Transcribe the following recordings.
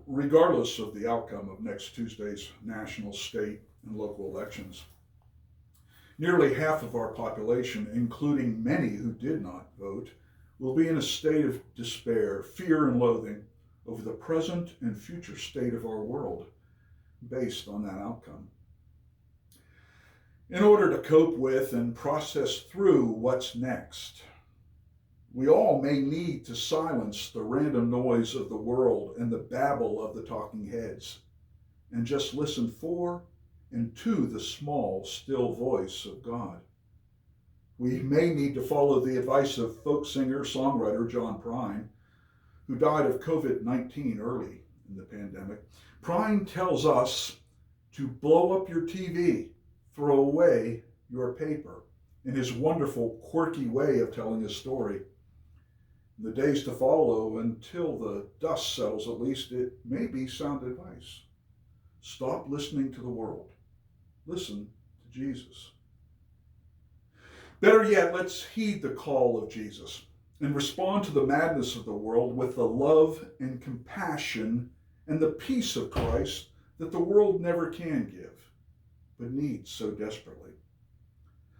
Regardless of the outcome of next Tuesday's national, state, and local elections, nearly half of our population, including many who did not vote, will be in a state of despair, fear, and loathing over the present and future state of our world based on that outcome. In order to cope with and process through what's next, we all may need to silence the random noise of the world and the babble of the talking heads and just listen for and to the small, still voice of God. We may need to follow the advice of folk singer songwriter John Prine, who died of COVID-19 early in the pandemic. Prine tells us to blow up your TV, throw away your paper, in his wonderful, quirky way of telling his story. In the days to follow, until the dust settles at least, it may be sound advice. Stop listening to the world. Listen to Jesus. Better yet, let's heed the call of Jesus and respond to the madness of the world with the love and compassion and the peace of Christ that the world never can give, but needs so desperately.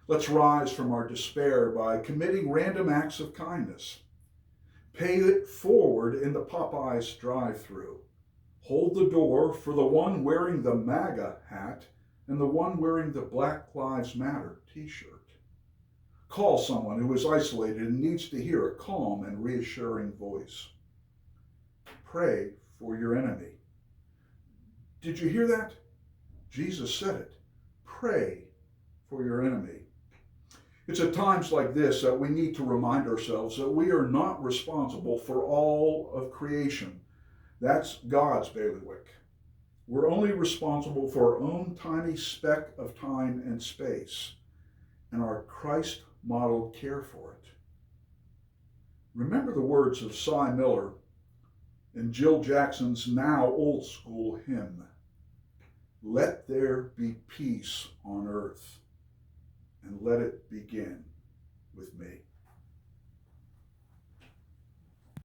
Let's rise from our despair by committing random acts of kindness. Pay it forward in the Popeyes drive-thru. Hold the door for the one wearing the MAGA hat and the one wearing the Black Lives Matter t-shirt. Call someone who is isolated and needs to hear a calm and reassuring voice. Pray for your enemy. Did you hear that? Jesus said it. Pray for your enemy. It's at times like this that we need to remind ourselves that we are not responsible for all of creation. That's God's bailiwick. We're only responsible for our own tiny speck of time and space and our Christ-modeled care for it. Remember the words of Cy Miller in Jill Jackson's now old school hymn, "Let there be peace on earth, and let it begin with me."